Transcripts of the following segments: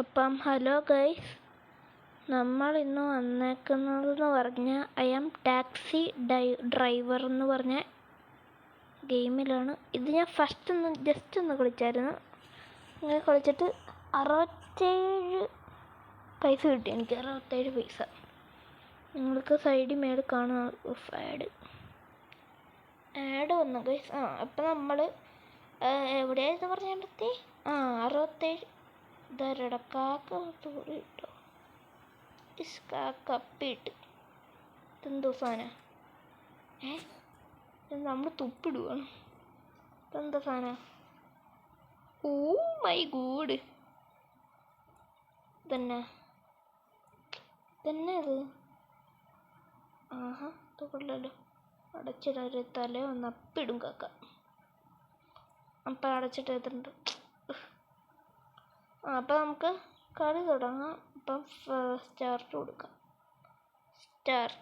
അപ്പം hello guys, നമ്മൾ ഇന്ന് വന്നേക്കുന്നതെന്ന് പറഞ്ഞാൽ ഐ ആം ടാക്സി ഡ്രൈവർ എന്ന് പറഞ്ഞ ഗെയിമിലാണ്. ഇത് ഞാൻ ജസ്റ്റ് ഒന്ന് കളിച്ചായിരുന്നു. അങ്ങനെ കളിച്ചിട്ട് 67 പൈസ കിട്ടി എനിക്ക്. 67 പൈസ നിങ്ങൾക്ക് സൈഡിൽ മേളിൽ കാണാം. ആഡ് വന്നു ഗൈസ്. അപ്പം നമ്മൾ എവിടെയായിരുന്നു പറഞ്ഞിടത്തി? 67 ഇതാരടക്കാക്ക തോറി കിട്ടോ. കപ്പിട്ട് ഇതെന്തോ സാധനം? നമ്മൾ തുപ്പിടുവാണ്. ഇതെന്താ സാധനം? ഓ മൈ ഗോഡ്, തന്നെ അത് ഇത് കൊള്ളല്ലോ. അടച്ചിടൊരു തല ഒന്ന് അപ്പിടും കാക്ക. അപ്പം അടച്ചിട്ട് എത്തുന്നുണ്ട്. അപ്പം നമുക്ക് കളി തുടങ്ങാം. അപ്പം സ്റ്റാർട്ട് കൊടുക്കാം. സ്റ്റാർട്ട്.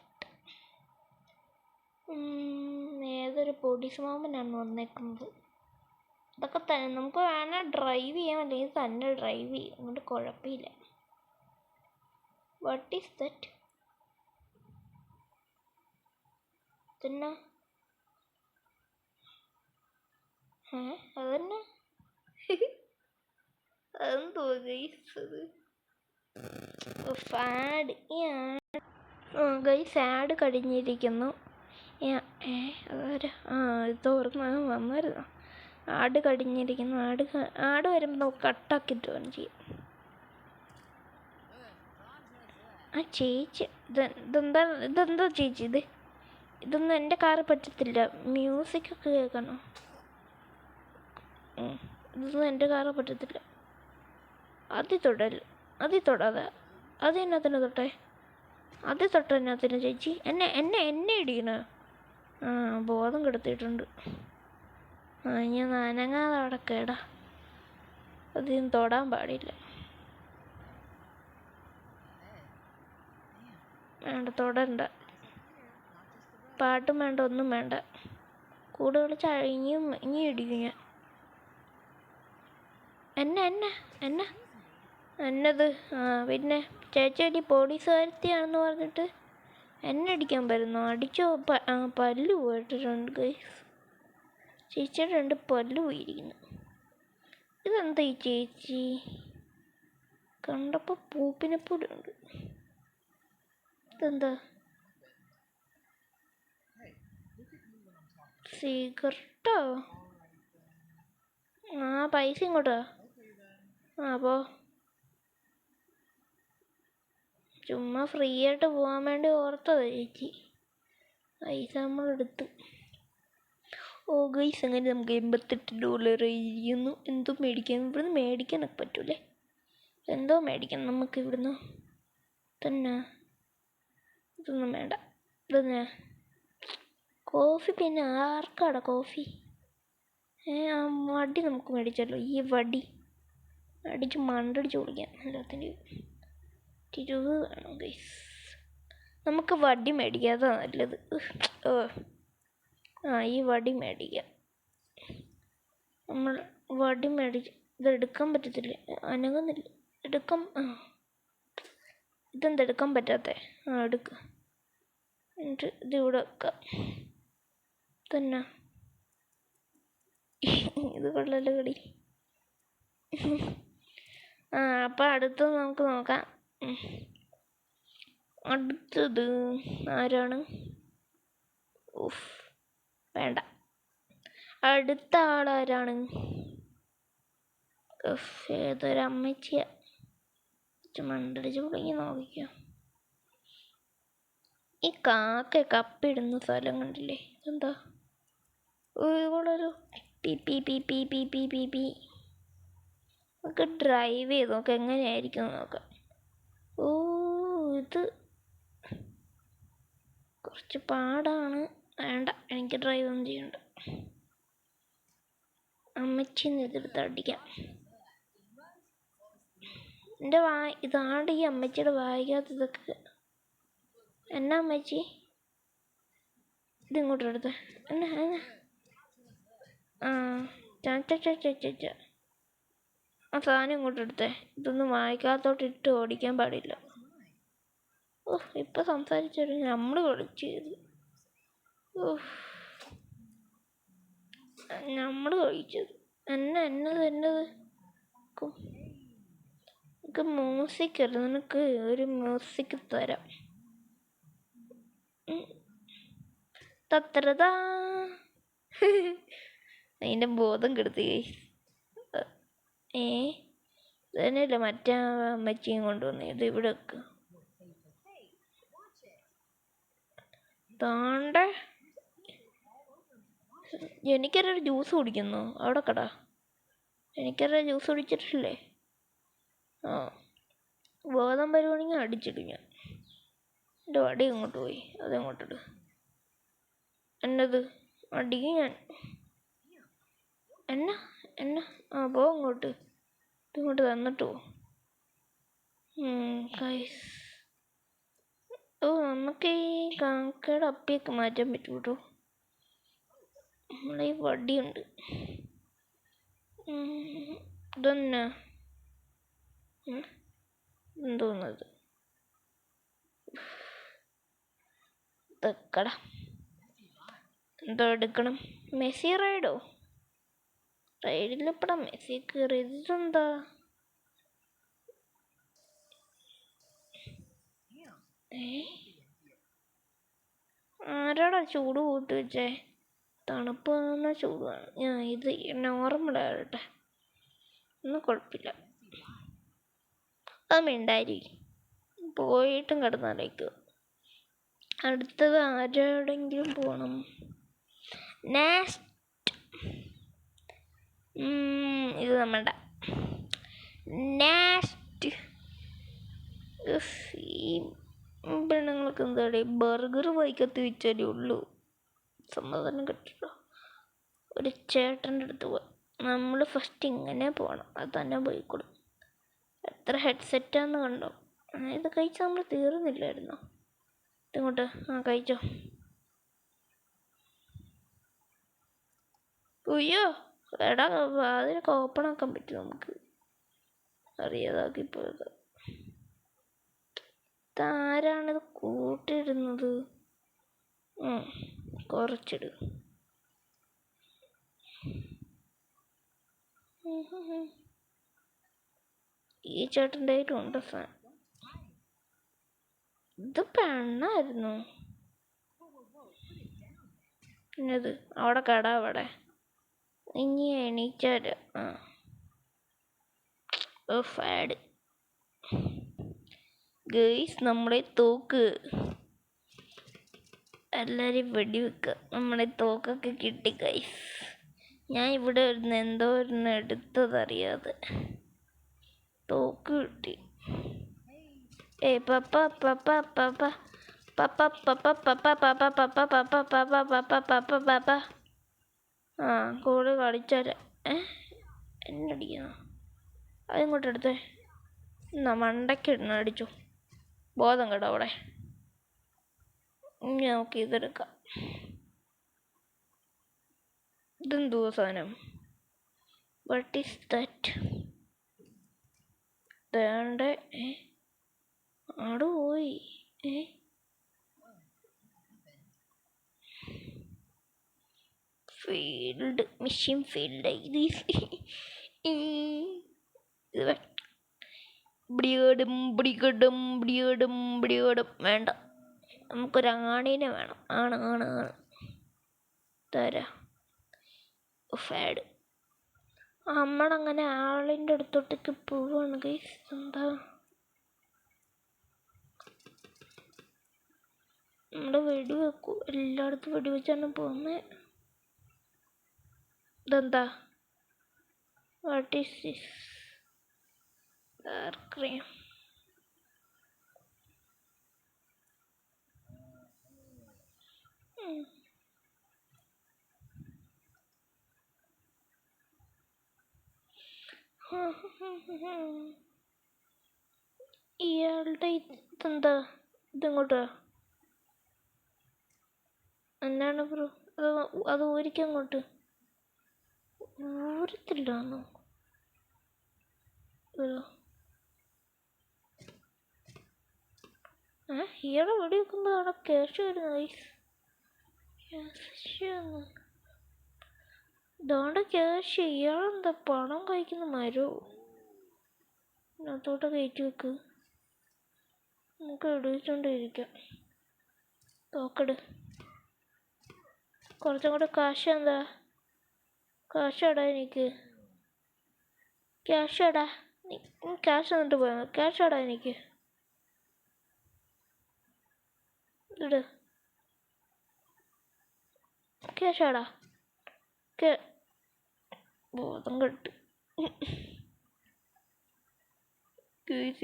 ഏതൊരു പോലീസ് മാമനാണ് വന്നേക്കുന്നത്. ഇതൊക്കെ തന്നെ നമുക്ക് വേണേൽ ഡ്രൈവ് ചെയ്യാൻ, അല്ലെങ്കിൽ തന്നെ ഡ്രൈവ് ചെയ്യും. അതുകൊണ്ട് കുഴപ്പമില്ല. What is that? പിന്നെ അതന്നെ അതെന്തോ ഗൈസ് അത് ഗൈസ് ആഡ് കഴിഞ്ഞിരിക്കുന്നു. ഇതോർന്ന് വന്നായിരുന്നു. ആഡ് കഴിഞ്ഞിരിക്കുന്നു. ആഡ് വരുമ്പോൾ നമുക്ക് കട്ടാക്കിയിട്ട് വേണം ചെയ്യാം. ചേച്ചി ഇതെന്താ ചേച്ചി? ഇതൊന്നും എൻ്റെ കാറിൽ പറ്റത്തില്ല. മ്യൂസിക്കൊക്കെ കേൾക്കണോ? ഇതൊന്നും എൻ്റെ കാറിൽ പറ്റത്തില്ല. അതിൽ തൊടാതെ അത് എന്നത്തിന് തൊട്ടേ? അതിൽ തൊട്ടതിനകത്തിന് ചേച്ചി എന്നെ ഇടിക്കണ. ബോധം കെടുത്തിയിട്ടുണ്ട്. ഞാൻ അനങ്ങാതെ അവിടെ കേടാ. അതിന് തൊടാൻ പാടില്ല. വേണ്ട, തൊടണ്ട. പാട്ടും വേണ്ട, ഒന്നും വേണ്ട. കൂടെ വിളിച്ച ഇനിയും ഇടിക്കും ഞാൻ. എന്നത് പിന്നെ ചേച്ചി പോലീസുകാരത്തിയാണെന്ന് പറഞ്ഞിട്ട് എന്നെ അടിക്കാൻ വരുന്നു. അടിച്ചോ? പല്ല് പോയിട്ടുണ്ട് ഗൈസ്. ചേച്ചിയുടെ 2 പല്ല് പോയിരിക്കുന്നു. ഇതെന്താ ഈ ചേച്ചി? കണ്ടപ്പോൾ പൂപ്പിനെപ്പൊടി ഉണ്ട്. ഇതെന്താ? സിഗരട്ടോ? പൈസ ഇങ്ങോട്ടാ. അപ്പോൾ ചുമ്മാ ഫ്രീ ആയിട്ട് പോകാൻ വേണ്ടി ഓർത്തതാ ചേച്ചി. പൈസ നമ്മളെടുത്തു. ഗൈസ്, അങ്ങനെ നമുക്ക് $88 ഇരിക്കുന്നു. എന്തോ മേടിക്കാൻ ഇവിടുന്ന് മേടിക്കാനൊക്കെ പറ്റൂലേ? എന്തോ മേടിക്കണം നമുക്ക് ഇവിടുന്ന് തന്നെ. ഇതൊന്നും വേണ്ട. ഇതന്നെ കോഫി. പിന്നെ ആർക്കാടാ കോഫി? വടി നമുക്ക് മേടിച്ചല്ലോ. ഈ വടി അടിച്ച് മണ്ടടിച്ച് കുളിക്കാം എല്ലാത്തിൻ്റെയും. 20 വേണം ഗൈസ്. നമുക്ക് വടി മേടിക്കാം, അതാ നല്ലത്. ഈ വടി മേടിക്കാം. നമ്മൾ വടി മേടിച്ച് ഇതെടുക്കാൻ പറ്റത്തില്ല. അനങ്ങുന്നില്ല. ഇതെന്തെടുക്കാൻ പറ്റാത്ത? എടുക്ക. എന്നിട്ട് ഇതിവിടെ വെക്കാം. തന്നെ ഇത് കൊള്ളല്ലോ കളി. അപ്പം അടുത്തത് നമുക്ക് നോക്കാം. അടുത്തത് ആരാണ്? വേണ്ട. അടുത്ത ആളാരാണ്? ഏതൊരു അമ്മച്ചിയാ. മണ്ടടിച്ച് പുളങ്ങി നോക്കിക്കാം. ഈ കാക്ക കപ്പിടുന്ന സ്ഥലം കണ്ടില്ലേ? എന്താ ഇവളൊരു പി. നമുക്ക് ഡ്രൈവ് ചെയ്ത് നോക്കാം എങ്ങനെയായിരിക്കും നോക്കാം. ഇത് കുറച്ച് പാടാണ്. വേണ്ട, എനിക്ക് ഡ്രൈവ് ഒന്നും ചെയ്യണ്ട. അമ്മച്ചിന്ന് ഇതെടുത്ത് അടിക്കാം. എൻ്റെ ഇതാണ്ട് ഈ അമ്മച്ചിയുടെ വായിക്കാത്ത ഇതൊക്കെ. എന്നാ അമ്മച്ചി ഇതിങ്ങോട്ട് എടുത്ത് ആ സാധനം ഇങ്ങോട്ട് എടുത്തേ. ഇതൊന്നും വായിക്കാത്തോട്ട് ഇട്ട് ഓടിക്കാൻ പാടില്ല. ഓ ഇപ്പം സംസാരിച്ചൊരു നമ്മൾ കളിച്ച് ചെയ്തു. ഓ നമ്മൾ കഴിച്ചത് എന്നത് നിനക്ക് മ്യൂസിക് അല്ല, നിനക്ക് ഒരു മ്യൂസിക് തരാം. തത്രതാ അതിൻ്റെ ബോധം കെടുത്തി. തന്നെയല്ല മറ്റേ അമ്മച്ചിയും കൊണ്ടുവന്നു. ഇത് ഇവിടെ വെക്ക്. താണ്ട എനിക്കൊരു ജ്യൂസ് കുടിക്കുന്നു അവിടെ കടാ. എനിക്കൊരു ജ്യൂസ് കുടിച്ചിട്ടില്ലേ? ആ ബോധം വരുവാണെങ്കിൽ അടിച്ചിടും ഞാൻ. എൻ്റെ വടി ഇങ്ങോട്ട് പോയി, അതെങ്ങോട്ടിട്. എന്നത് അടിക്കും ഞാൻ. എന്നാ ആ പോ ഇങ്ങോട്ട്. ഇങ്ങോട്ട് തന്നിട്ട് പോ. ഓ നമുക്ക് ഈ കാക്കയുടെ അപ്പിയൊക്കെ മാറ്റാൻ പറ്റും കേട്ടോ. നമ്മളെ ഈ വടിയുണ്ട്. ഇതെന്നാ എന്തോന്നത്? തെക്കട എന്തോ എടുക്കണം. മെസ്സി റൈഡോ? റൈഡിലിപ്പടാ മെസ്സി കയറി. ഇതെന്താ? ആരാടാ ചൂട് കൂട്ടി വെച്ചേ? തണുപ്പ് വന്ന ചൂടാണ്. ഞാൻ ഇത് നോർമലാകട്ടെ, ഒന്നും കുഴപ്പമില്ല. അത് മിണ്ടായി പോയിട്ടും കിടന്നാലേക്കോ. അടുത്തത് ആരോടെങ്കിലും പോകണം. നെക്സ്റ്റ് ഇത് നമ്മളുടെ നെക്സ്റ്റ്. ഈ പെണ്ണുങ്ങൾക്ക് എന്താടി ബർഗർ വൈക്കത്ത് വെച്ചാലേ ഉള്ളൂ സമാധാനം കിട്ടിട്ടോ. ഒരു ചേട്ടൻ്റെ അടുത്ത് പോയി നമ്മൾ ഫസ്റ്റ് ഇങ്ങനെ പോകണം. അത് തന്നെ പോയിക്കൊടും. എത്ര ഹെഡ്സെറ്റാന്ന് കണ്ടോ? ഇത് കഴിച്ചാൽ നമ്മൾ തീർന്നില്ലായിരുന്നോ? ഇങ്ങോട്ട് കഴിച്ചോ. ഉയ്യോ എടാ അതിനൊക്കെ ഓപ്പൺ ആക്കാൻ പറ്റും നമുക്ക്. അറിയാതാക്കിപ്പോയത്. ഇതാരാണിത് കൂട്ടിയിടുന്നത്? കുറച്ചിട്. ഈ ചേട്ടൻ്റെ ഉണ്ട് സാധനം. ഇത് പെണ്ണായിരുന്നു. ഇന്നത് അവിടെ കട അവിടെ ഇനി എണീച്ചാല് ഫാഡ് ഗേയ്സ്. നമ്മളെ തോക്ക് എല്ലാവരും വെടിവെക്കുക. നമ്മളെ തോക്കൊക്കെ കിട്ടി ഗൈസ്. ഞാൻ ഇവിടെ ഇരുന്ന് എന്തോ ഇരുന്ന് എടുത്തതറിയാതെ തോക്ക് കിട്ടി. പപ്പ പപ്പ പപ്പ പപ്പ പപ്പ പപ്പ പപ്പ പപ്പ പപ്പ പപ്പ പപ്പ പപ്പ പപ്പ കൂടെ കളിച്ചാല് എന്നടിക്കണം. അതിങ്ങോട്ട് എടുത്തേ. എന്നാ മണ്ടയ്ക്ക് ഇടണം. അടിച്ചോ. ബോധം കേട്ടോ അവിടെ. നമുക്ക് ഇതെടുക്കാം. ഇതെന്തോ സാധനം? What is that? വേണ്ട. ആട് പോയി. ഫീൽഡ് മെഷീൻ ഫീൽഡ് ഇത് വേണ്ട. നമുക്കൊരാണിനെ വേണം. ആണ് തരാ ഫാഡ്. നമ്മളങ്ങനെ ആളിൻ്റെ അടുത്തോട്ടേക്ക് പോവാണ് ഗൈസ്. എന്താ നമ്മുടെ വെടിവെക്കൂ. എല്ലായിടത്തും വെടിവെച്ചാണ് പോകുന്നത്. ഇതെന്താ? What is this? ആർക്കറിയാം. ഇയാളുടെ ഇതെന്താ? ഇതെങ്ങോട്ടാ? എന്നാണ് ബ്രോ? അത് ഊരിക്കങ്ങോട്ട് ഊരത്തില്ലാന്നോ? ഇയാളെ വെടി വെക്കുമ്പോൾ അവിടെ ക്യാഷ് വരുന്നത് ഇതാണ്ട് ക്യാഷ്. ഇയാളെന്താ പണം കഴിക്കുന്ന മരോ? അതിനകത്തോട്ട് കയറ്റി വെക്ക്. നമുക്ക് എടുത്തോണ്ടിരിക്കാം. തോക്കെട്. കുറച്ചും കൂടെ കാശ് എന്താ? കാശ് ഇടാ എനിക്ക്. ക്യാഷ് ഇടാ. ക്യാഷ് എന്നിട്ട് പോയാ ക്യാഷ് ഇടാ എനിക്ക്. ഇട്. ക്യാഷ് ഇടാ. ബോധം കെട്ട്.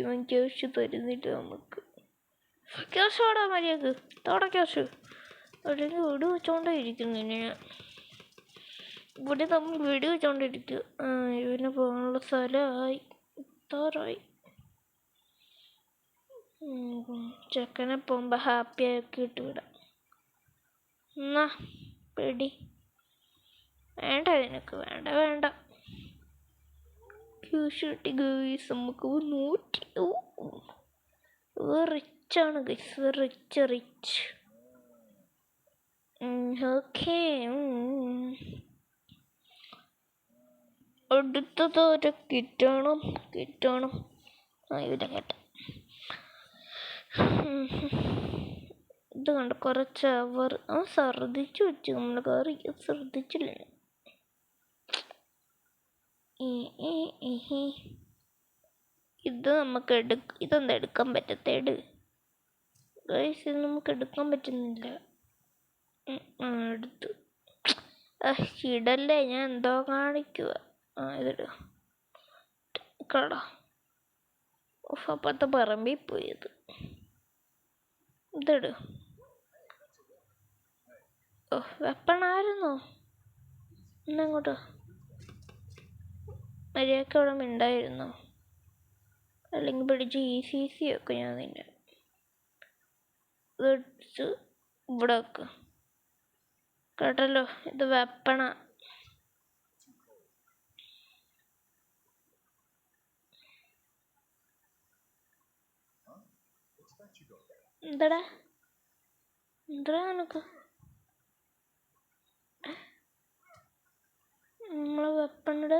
ഇവൻ ക്യാഷ് തരുന്നില്ല നമുക്ക്. ക്യാഷ് ഇടാ മര്യാദക്ക്. തോടെ ക്യാഷ്. അല്ലെങ്കിൽ വെടി വെച്ചോണ്ടേ ഇരിക്കുന്നു ഞാൻ. ഇവിടെ നമ്മൾ വെടി വെച്ചോണ്ടിരിക്കുക. ഇവന് പോകാനുള്ള സ്ഥലമായി. എത്താറായി. ചെക്കനെ പോകുമ്പോൾ ഹാപ്പി ആക്കി ഇട്ട് വിടാം. എന്നാ പേടി വേണ്ട നിനക്ക്. വേണ്ട വേണ്ട. ക്യാഷ് കിട്ടി ഗൈസ്. നമുക്ക് 100. റിച്ചാണ് ഗൈസ്. റിച്ച്. ഓക്കെ. അടുത്തത് ഒരു കിറ്റണം. ഇതിനെ കേട്ട ഇത് കണ്ട കുറച്ച് അവർ ശ്രദ്ധിച്ചു വെച്ചു. നമ്മൾ കയറി ശ്രദ്ധിച്ചില്ല. ഇത് നമുക്ക് ഇതെന്താ എടുക്കാൻ പറ്റത്തേട് ഗൈസ്? ഇത് നമുക്ക് എടുക്കാൻ പറ്റുന്നില്ല. എടുത്തു. ഇടല്ലേ, ഞാൻ എന്തോ കാണിക്കുക. ഇതിട് കട. അപ്പത്തെ പറമ്പിൽ പോയത്. ഇതിട്. വെപ്പണായിരുന്നോ? ഇന്നങ്ങോട്ടോ മര്യാദക്ക് അവിടെ മിണ്ടായിരുന്നോ? അല്ലെങ്കിൽ പിടിച്ച് ഈസി ഒക്കെ ഞാൻ നിന്നെ ഇടിച്ച് ഇവിടെ വെക്ക്. കേട്ടല്ലോ, ഇത് വെപ്പണ. എന്താടാ നിനക്ക്? നമ്മള് വെപ്പണിട്.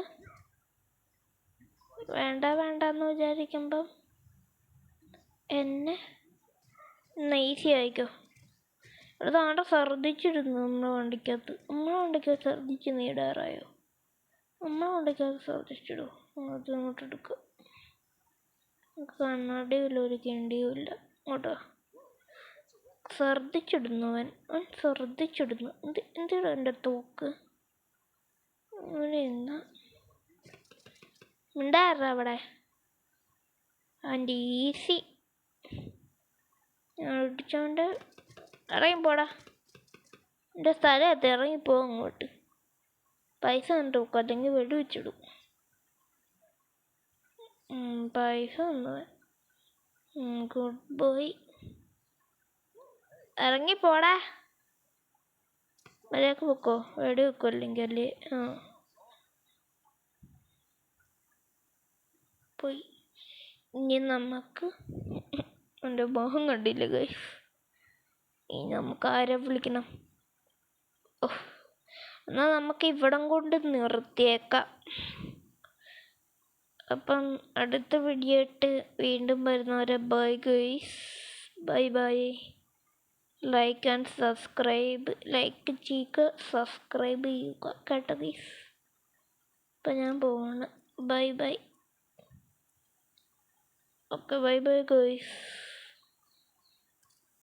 വേണ്ടെന്ന് വിചാരിക്കുമ്പം എന്നെ ഈസി ആയിക്കോ. അതാണ്ട ഛർദ്ദിച്ചിരുന്നു നമ്മളെ വണ്ടിക്കകത്ത് ഛർദ്ദിച്ച് നീടാറായോ? നമ്മളെ വണ്ടിക്കകത്ത് ഛർദ്ദിച്ചിടും. അത് ഇങ്ങോട്ട് എടുക്കുക. കണ്ണാടിയില്ല, ഒരു കിണ്ടിയുമില്ല. ഇങ്ങോട്ടോ ഛർദ്ദിച്ചിടുന്നു അവൻ ഛർദ്ദിച്ചിടുന്നു. എന്തിനാ എൻ്റെ തോക്ക്? അവിടെ എന്താ ഉണ്ടായിരുന്ന അവിടെ? അവൻ്റെ ഈസി ഇടിച്ചോണ്ട് ഇറങ്ങിപ്പോടാ. എൻ്റെ സ്ഥലത്ത് ഇറങ്ങിപ്പോ അങ്ങോട്ട്. പൈസ കണ്ടു നോക്കും, അല്ലെങ്കിൽ വെടി വെച്ചിടും. പൈസ തന്നവൻ. Good boy. ഇറങ്ങിപ്പോടാ. മര്യാദക്ക് പൊക്കോ. വെടി വെക്കോ അല്ലെങ്കിൽ അല്ലേ? പോയി. ഇനി നമുക്ക് എൻ്റെ മോഹം കണ്ടില്ല ഗൈസ്. ഇനി നമുക്ക് ആരെ വിളിക്കണം? എന്നാൽ നമുക്ക് ഇവിടം കൊണ്ട് നിർത്തിയേക്കാം. അപ്പം അടുത്ത വീഡിയോ ആയിട്ട് വീണ്ടും വരുന്നവരെ bye guys. Bye. Like and subscribe. Like ചെയ്യുക, സബ്സ്ക്രൈബ് ചെയ്യുക. കേട്ടോ ഗൈസ്? ഇപ്പം ഞാൻ പോവാണ്. ബൈ. Okay bye guys.